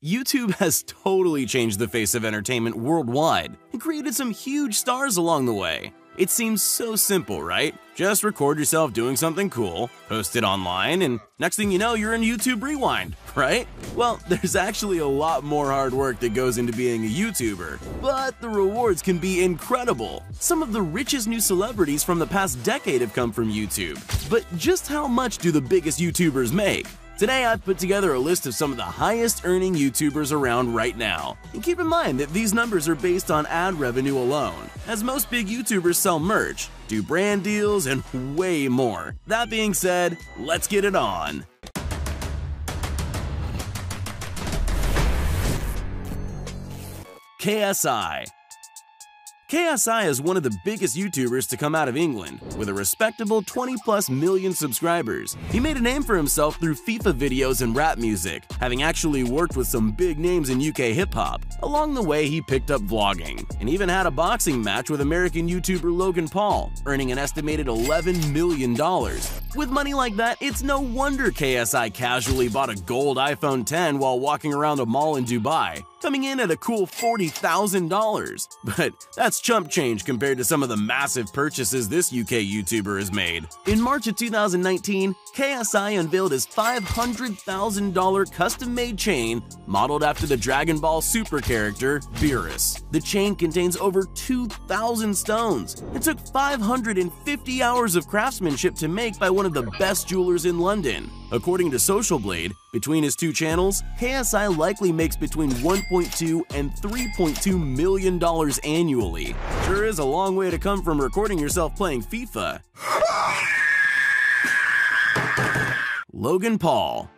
YouTube has totally changed the face of entertainment worldwide and created some huge stars along the way. It seems so simple, right? Just record yourself doing something cool, post it online, and next thing you know, you're in YouTube Rewind, right? Well, there's actually a lot more hard work that goes into being a YouTuber, but the rewards can be incredible. Some of the richest new celebrities from the past decade have come from YouTube. But just how much do the biggest YouTubers make? Today I've put together a list of some of the highest earning YouTubers around right now. And keep in mind that these numbers are based on ad revenue alone, as most big YouTubers sell merch, do brand deals, and way more. That being said, let's get it on. KSI. KSI is one of the biggest YouTubers to come out of England, with a respectable 20+ million subscribers. He made a name for himself through FIFA videos and rap music, having actually worked with some big names in UK hip-hop. Along the way, he picked up vlogging, and even had a boxing match with American YouTuber Logan Paul, earning an estimated $11 million. With money like that, it's no wonder KSI casually bought a gold iPhone X while walking around a mall in Dubai, coming in at a cool $40,000. But that's chump change compared to some of the massive purchases this UK YouTuber has made. In March of 2019, KSI unveiled his $500,000 custom-made chain modeled after the Dragon Ball Super character, Beerus. The chain contains over 2,000 stones and took 550 hours of craftsmanship to make by one of the best jewelers in London. According to Social Blade, between his two channels, KSI likely makes between $1.2 and $3.2 million annually. Sure is a long way to come from recording yourself playing FIFA. Logan Paul.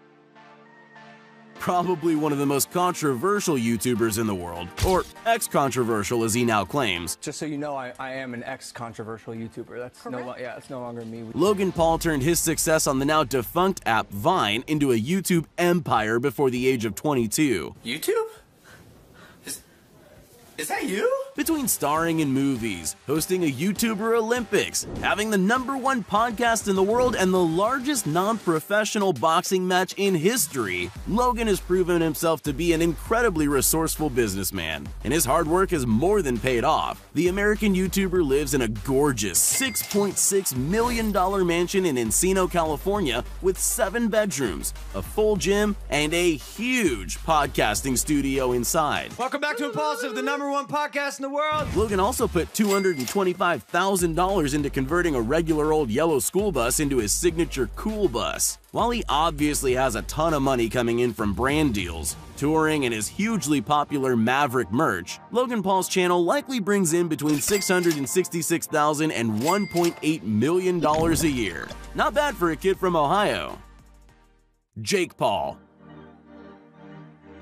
Probably one of the most controversial YouTubers in the world, or ex-controversial as he now claims. Just so you know, I am an ex-controversial YouTuber. That's no longer me. Logan Paul turned his success on the now defunct app Vine into a YouTube empire before the age of 22. YouTube? Is that you? Between starring in movies, hosting a YouTuber Olympics, having the #1 podcast in the world, and the largest non-professional boxing match in history, Logan has proven himself to be an incredibly resourceful businessman, and his hard work has more than paid off. The American YouTuber lives in a gorgeous $6.6 million mansion in Encino, California, with 7 bedrooms, a full gym, and a huge podcasting studio inside. Welcome back to Impulsive, the #1 podcast in the world. Logan also put $225,000 into converting a regular old yellow school bus into his signature cool bus. While he obviously has a ton of money coming in from brand deals, touring, and his hugely popular Maverick merch, Logan Paul's channel likely brings in between $666,000 and $1.8 million a year. Not bad for a kid from Ohio. Jake Paul.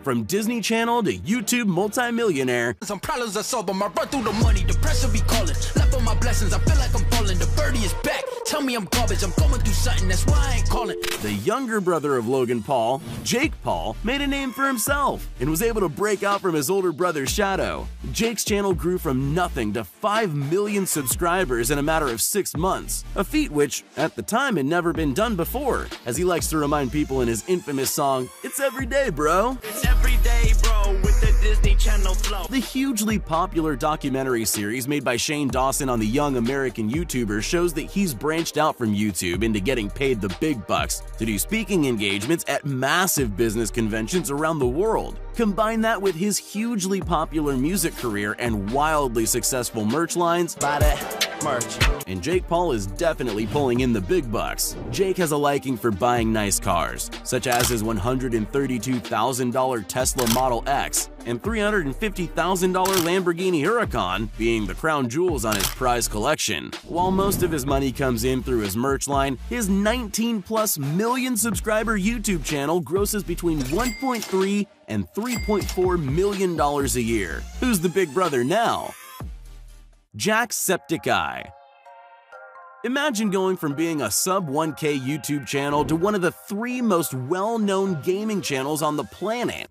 From Disney Channel to YouTube multimillionaire, some problems I solve, but I run through the money, the pressure be calling. Left on my blessings, I feel like I'm falling. The birdie is back, tell me I'm garbage, I'm going through something, that's why I ain't calling. The younger brother of Logan Paul, Jake Paul, made a name for himself and was able to break out from his older brother's shadow. Jake's channel grew from nothing to 5 million subscribers in a matter of 6 months, a feat which, at the time, had never been done before, as he likes to remind people in his infamous song, "It's every day, bro." It's every day, bro, with the Disney Channel flow. The hugely popular documentary series made by Shane Dawson on the young American YouTuber shows that he's branched out from YouTube into getting paid the big bucks to do speaking engagements at massive business conventions around the world. Combine that with his hugely popular music career and wildly successful merch lines, buy that merch, and Jake Paul is definitely pulling in the big bucks. Jake has a liking for buying nice cars, such as his $132,000 Tesla Model X and $350,000 Lamborghini Huracan being the crown jewels on his prize collection. While most of his money comes in through his merch line, his 19+ million subscriber YouTube channel grosses between $1.3 and $3.4 million a year. Who's the big brother now? Jacksepticeye. Imagine going from being a sub-1K YouTube channel to one of the 3 most well-known gaming channels on the planet.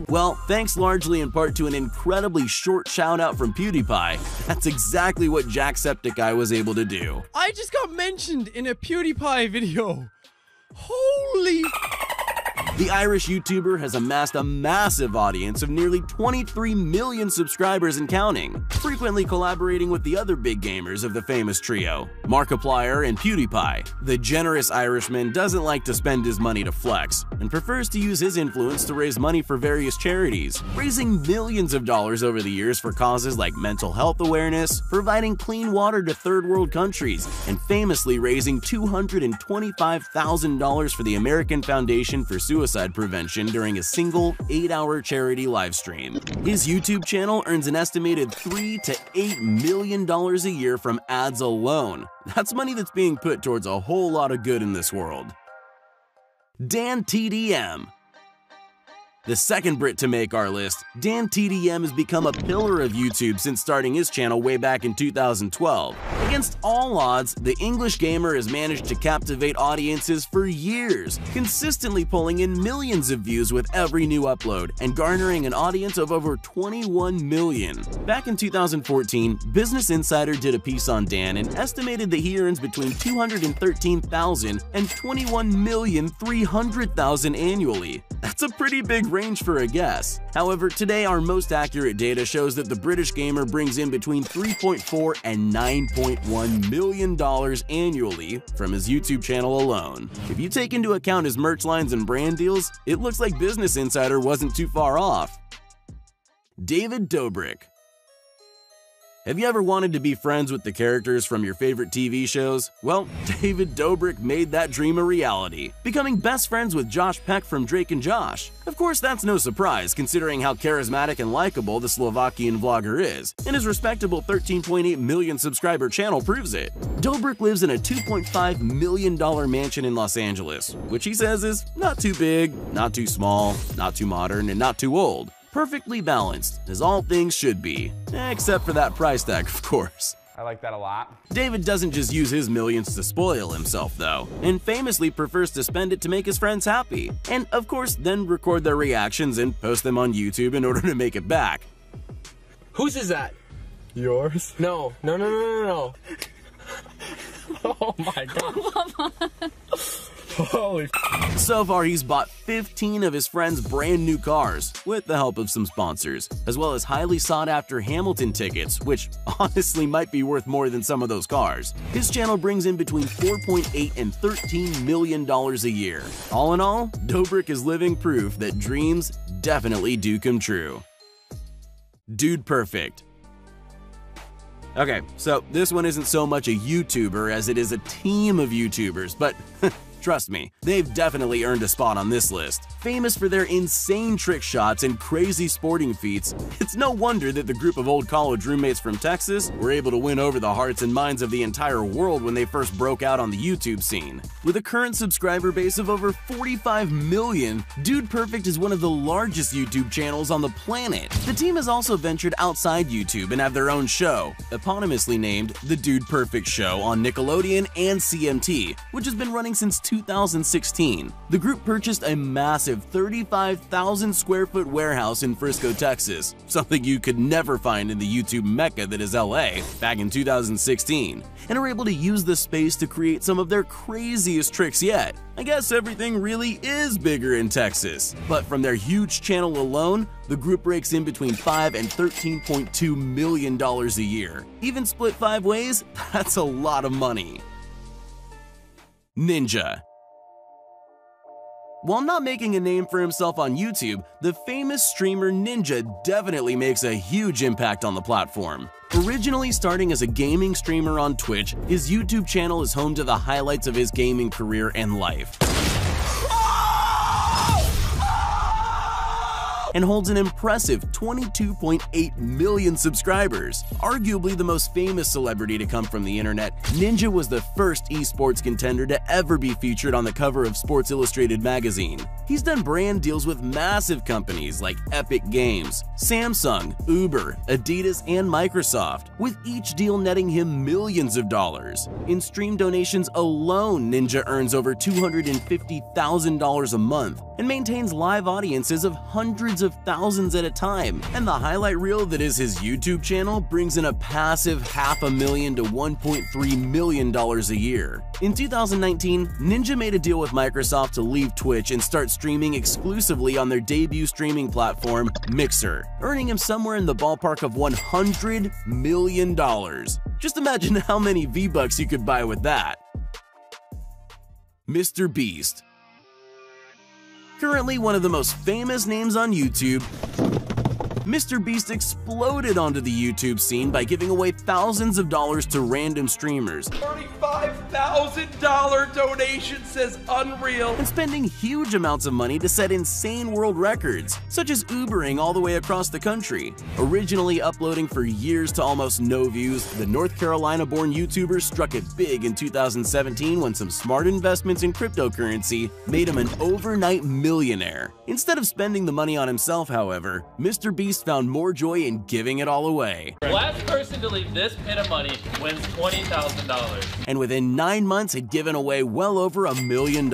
Well, thanks largely in part to an incredibly short shout-out from PewDiePie, that's exactly what Jacksepticeye was able to do. I just got mentioned in a PewDiePie video. Holy The Irish YouTuber has amassed a massive audience of nearly 23 million subscribers and counting, frequently collaborating with the other big gamers of the famous trio, Markiplier and PewDiePie. The generous Irishman doesn't like to spend his money to flex, and prefers to use his influence to raise money for various charities, raising millions of dollars over the years for causes like mental health awareness, providing clean water to third world countries, and famously raising $225,000 for the American Foundation for Suicide Prevention during a single 8-hour charity livestream. His YouTube channel earns an estimated $3 to $8 million a year from ads alone. That's money that's being put towards a whole lot of good in this world. Dan TDM. The second Brit to make our list, Dan TDM has become a pillar of YouTube since starting his channel way back in 2012. Against all odds, the English gamer has managed to captivate audiences for years, consistently pulling in millions of views with every new upload and garnering an audience of over 21 million. Back in 2014, Business Insider did a piece on Dan and estimated that he earns between $213,000 and $21,300,000 annually. That's a pretty big range for a guess. However, today our most accurate data shows that the British gamer brings in between $3.4 and $9.1 million annually from his YouTube channel alone. If you take into account his merch lines and brand deals, it looks like Business Insider wasn't too far off. David Dobrik. Have you ever wanted to be friends with the characters from your favorite TV shows? Well, David Dobrik made that dream a reality, becoming best friends with Josh Peck from Drake and Josh. Of course, that's no surprise considering how charismatic and likable the Slovakian vlogger is, and his respectable 13.8 million subscriber channel proves it. Dobrik lives in a $2.5 million mansion in Los Angeles, which he says is not too big, not too small, not too modern, and not too old. Perfectly balanced, as all things should be. Except for that price tag, of course. I like that a lot. David doesn't just use his millions to spoil himself, though, and famously prefers to spend it to make his friends happy. And, of course, then record their reactions and post them on YouTube in order to make it back. Whose is that? Yours? No. Oh my god. Holy f. So far, he's bought 15 of his friends' brand new cars, with the help of some sponsors, as well as highly sought-after Hamilton tickets, which honestly might be worth more than some of those cars. His channel brings in between $4.8 and $13 million a year. All in all, Dobrik is living proof that dreams definitely do come true. Dude Perfect. Okay, so this one isn't so much a YouTuber as it is a team of YouTubers, but trust me, they've definitely earned a spot on this list. Famous for their insane trick shots and crazy sporting feats, it's no wonder that the group of old college roommates from Texas were able to win over the hearts and minds of the entire world when they first broke out on the YouTube scene. With a current subscriber base of over 45 million, Dude Perfect is one of the largest YouTube channels on the planet. The team has also ventured outside YouTube and have their own show, eponymously named The Dude Perfect Show on Nickelodeon and CMT, which has been running since 2016. The group purchased a massive 35,000 square foot warehouse in Frisco, Texas, something you could never find in the YouTube mecca that is LA, back in 2016, and are able to use the space to create some of their craziest tricks yet. I guess everything really is bigger in Texas, but from their huge channel alone, the group rakes in between $5 and $13.2 million a year. Even split 5 ways, that's a lot of money. Ninja. While not making a name for himself on YouTube, the famous streamer Ninja definitely makes a huge impact on the platform. Originally starting as a gaming streamer on Twitch, his YouTube channel is home to the highlights of his gaming career and life, and holds an impressive 22.8 million subscribers. Arguably the most famous celebrity to come from the internet, Ninja was the first esports contender to ever be featured on the cover of Sports Illustrated magazine. He's done brand deals with massive companies like Epic Games, Samsung, Uber, Adidas, and Microsoft, with each deal netting him millions of dollars. In stream donations alone, Ninja earns over $250,000 a month and maintains live audiences of hundreds of thousands at a time, and the highlight reel that is his YouTube channel brings in a passive $500,000 to $1.3 million a year. In 2019, Ninja made a deal with Microsoft to leave Twitch and start streaming exclusively on their debut streaming platform, Mixer, earning him somewhere in the ballpark of $100 million. Just imagine how many V-Bucks you could buy with that. Mr. Beast. Currently one of the most famous names on YouTube, Mr. Beast exploded onto the YouTube scene by giving away thousands of dollars to random streamers. $35,000 donation says unreal. And spending huge amounts of money to set insane world records, such as Ubering all the way across the country. Originally uploading for years to almost no views, the North Carolina-born YouTuber struck it big in 2017 when some smart investments in cryptocurrency made him an overnight millionaire. Instead of spending the money on himself, however, Mr. Beast found more joy in giving it all away. Last person to leave this pit of money wins $20,000. And within 9 months had given away well over $1 million.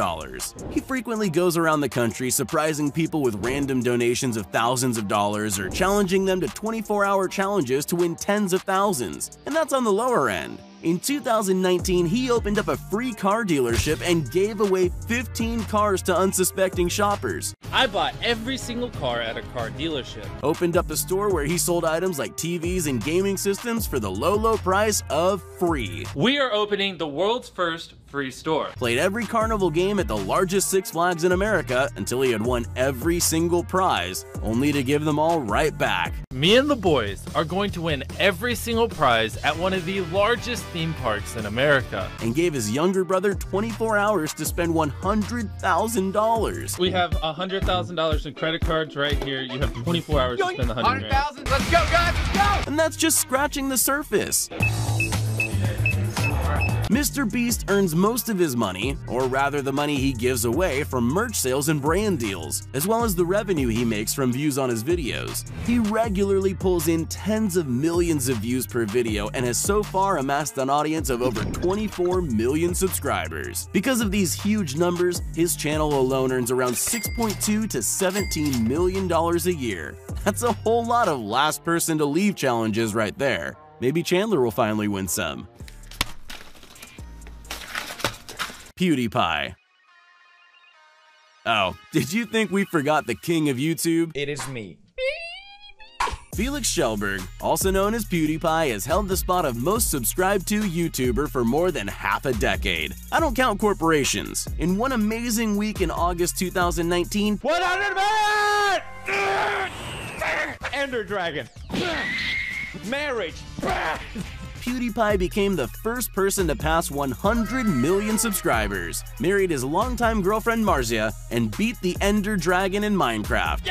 He frequently goes around the country surprising people with random donations of thousands of dollars or challenging them to 24-hour challenges to win tens of thousands. And that's on the lower end. In 2019, he opened up a free car dealership and gave away 15 cars to unsuspecting shoppers. I bought every single car at a car dealership. Opened up a store where he sold items like TVs and gaming systems for the low price of free. We are opening the world's first free store. Played every carnival game at the largest Six Flags in America until he had won every single prize, only to give them all right back. Me and the boys are going to win every single prize at one of the largest theme parks in America. And gave his younger brother 24 hours to spend $100,000. We have $100,000 in credit cards right here. You have 24 hours to spend the $100,000. Let's go, guys, let's go! And that's just scratching the surface. Mr. Beast earns most of his money, or rather the money he gives away, from merch sales and brand deals, as well as the revenue he makes from views on his videos. He regularly pulls in tens of millions of views per video and has so far amassed an audience of over 24 million subscribers. Because of these huge numbers, his channel alone earns around $6.2 to $17 million a year. That's a whole lot of last person to leave challenges right there. Maybe Chandler will finally win some. PewDiePie. Oh, did you think we forgot the king of YouTube? It is me. Felix Schellberg, also known as PewDiePie, has held the spot of most subscribed to YouTuber for more than half a decade. I don't count corporations. In one amazing week in August 2019, 100 million! Ender Dragon. Marriage. PewDiePie became the first person to pass 100 million subscribers, married his longtime girlfriend Marzia, and beat the Ender Dragon in Minecraft.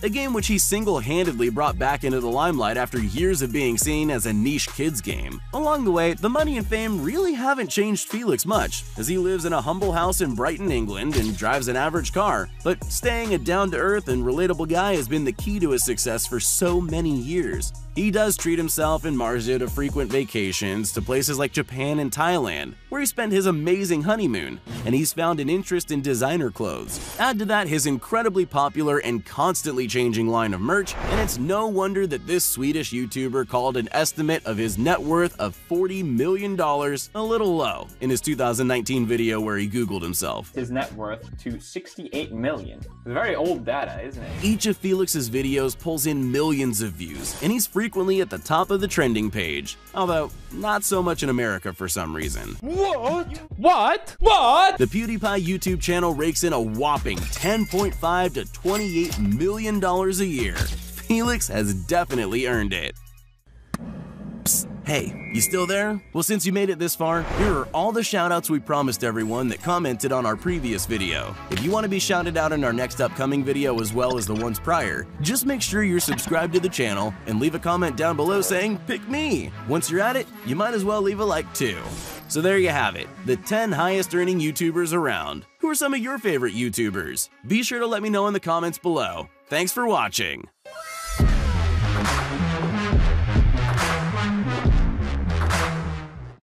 A game which he single-handedly brought back into the limelight after years of being seen as a niche kids game. Along the way, the money and fame really haven't changed Felix much, as he lives in a humble house in Brighton, England, and drives an average car. But staying a down-to-earth and relatable guy has been the key to his success for so many years. He does treat himself and Marzia to frequent vacations to places like Japan and Thailand, where he spent his amazing honeymoon, and he's found an interest in designer clothes. Add to that his incredibly popular and constantly changing line of merch, and it's no wonder that this Swedish YouTuber called an estimate of his net worth of $40 million a little low in his 2019 video where he Googled himself. His net worth to 68 million. It's very old data, isn't it? Each of Felix's videos pulls in millions of views, and he's frequently at the top of the trending page, although not so much in America for some reason. What? The PewDiePie YouTube channel rakes in a whopping $10.5 to $28 million a year. Felix has definitely earned it. Psst, hey, you still there? Well, since you made it this far, here are all the shoutouts we promised everyone that commented on our previous video. If you want to be shouted out in our next upcoming video as well as the ones prior, just make sure you're subscribed to the channel and leave a comment down below saying, "Pick me." Once you're at it, you might as well leave a like too. So there you have it, the 10 highest earning YouTubers around. Who are some of your favorite YouTubers? Be sure to let me know in the comments below. Thanks for watching.